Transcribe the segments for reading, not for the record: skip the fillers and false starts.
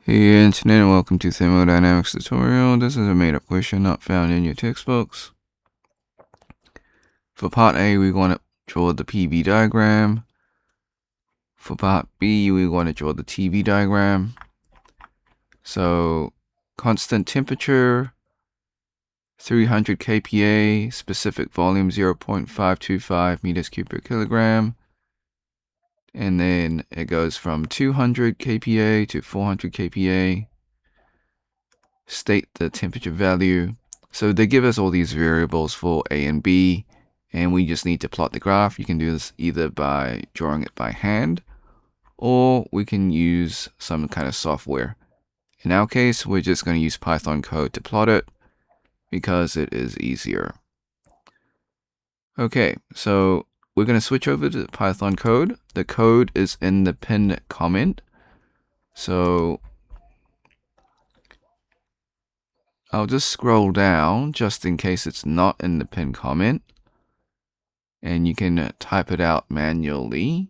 Hey Internet, and welcome to Thermodynamics tutorial. This is a made-up question not found in your textbooks. For part A, we want to draw the PV diagram. For part B, we want to draw the TV diagram. So, constant temperature, 300 kPa, specific volume 0.525 meters cubed per kilogram. And then it goes from 200 kPa to 400 kPa. State the temperature value. So they give us all these variables for A and B, and we just need to plot the graph. You can do this either by drawing it by hand, or we can use some kind of software. In our case, we're just going to use Python code to plot it because it is easier. Okay, so we're going to switch over to Python code. The code is in the pinned comment. So I'll just scroll down just in case it's not in the pinned comment. And you can type it out manually.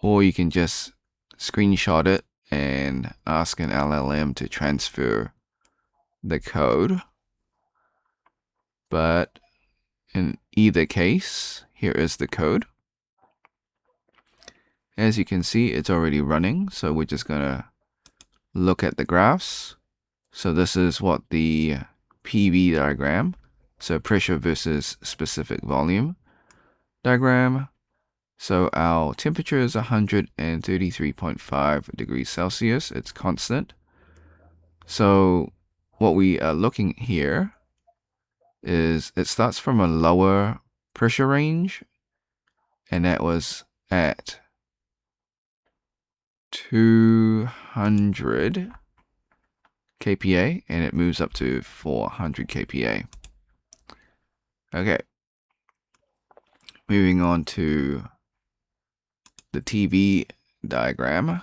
Or you can just screenshot it and ask an LLM to transfer the code. But in either case, here is the code. As you can see, it's already running. So we're just going to look at the graphs. So this is what the PV diagram, so pressure versus specific volume diagram. So our temperature is 133.5 degrees Celsius. It's constant. So what we are looking here is it starts from a lower pressure range, and that was at 200 kPa, and it moves up to 400 kPa. Okay. Moving on to the TV diagram.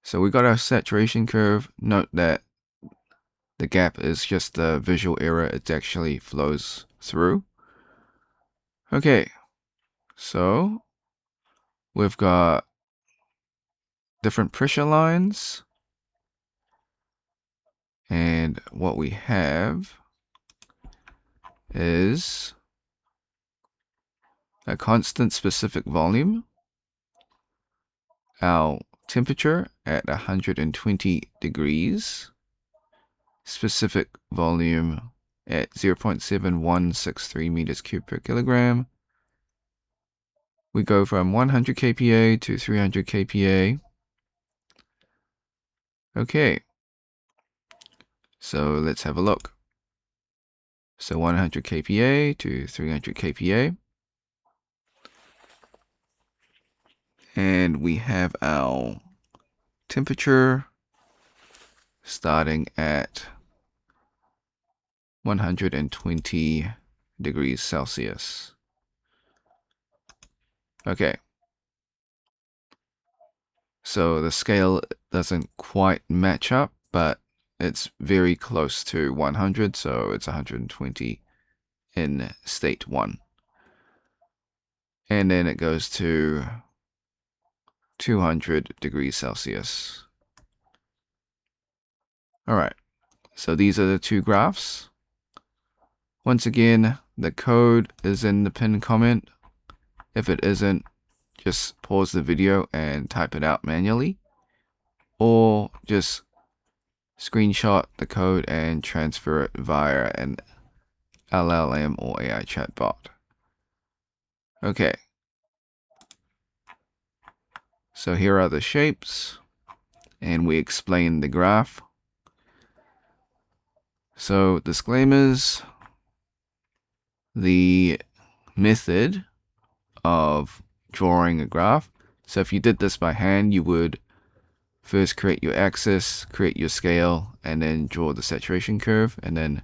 So we got our saturation curve. Note that the gap is just the visual error. It actually flows through. Okay, so we've got different pressure lines. And what we have is a constant specific volume, our temperature at 120 degrees, specific volume at 0.7163 meters cubed per kilogram. We go from 100 kPa to 300 kPa. Okay, so let's have a look. So 100 kPa to 300 kPa. And we have our temperature starting at 120 degrees Celsius. Okay. So the scale doesn't quite match up, but it's very close to 100, so it's 120 in state 1. And then it goes to 200 degrees Celsius. Alright, so these are the two graphs. Once again, the code is in the pinned comment. If it isn't, just pause the video and type it out manually. Or just screenshot the code and transfer it via an LLM or AI chatbot. Okay. So here are the shapes, and we explain the graph. So disclaimers, the method of drawing a graph. So if you did this by hand, you would first create your axis, create your scale, and then draw the saturation curve, and then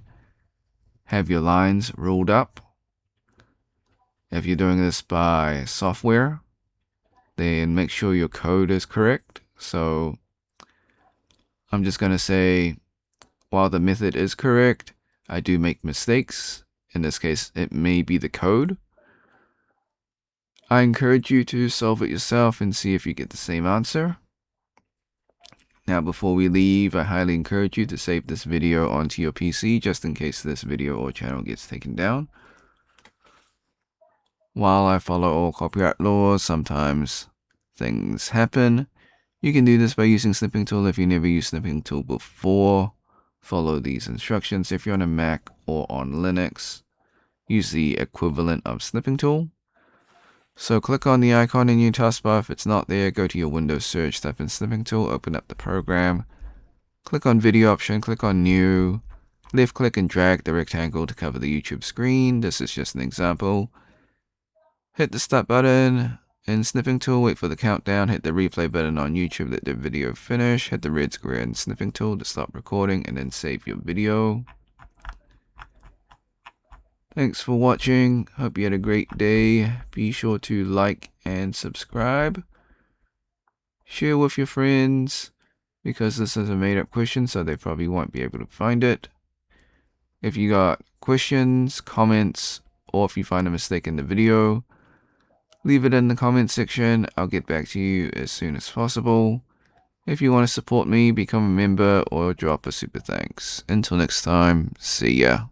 have your lines ruled up. If you're doing this by software, then make sure your code is correct. So I'm just going to say, while the method is correct, I do make mistakes. In this case, it may be the code. I encourage you to solve it yourself and see if you get the same answer. Now, before we leave, I highly encourage you to save this video onto your PC just in case this video or channel gets taken down. While I follow all copyright laws, sometimes things happen. You can do this by using Snipping Tool if you never used Snipping Tool before. Follow these instructions. If you're on a Mac or on Linux, use the equivalent of Snipping Tool. So click on the icon in your taskbar. If it's not there, go to your Windows search, type in Snipping Tool, open up the program. Click on Video option, click on New. Left click and drag the rectangle to cover the YouTube screen. This is just an example. Hit the start button in Snipping Tool, wait for the countdown, hit the replay button on YouTube, let the video finish, hit the red square in Snipping Tool to stop recording, and then save your video. Thanks for watching. Hope you had a great day. Be sure to like and subscribe. Share with your friends, because this is a made-up question, so they probably won't be able to find it. If you got questions, comments, or if you find a mistake in the video, leave it in the comment section. I'll get back to you as soon as possible. If you want to support me, become a member or drop a super thanks. Until next time, see ya.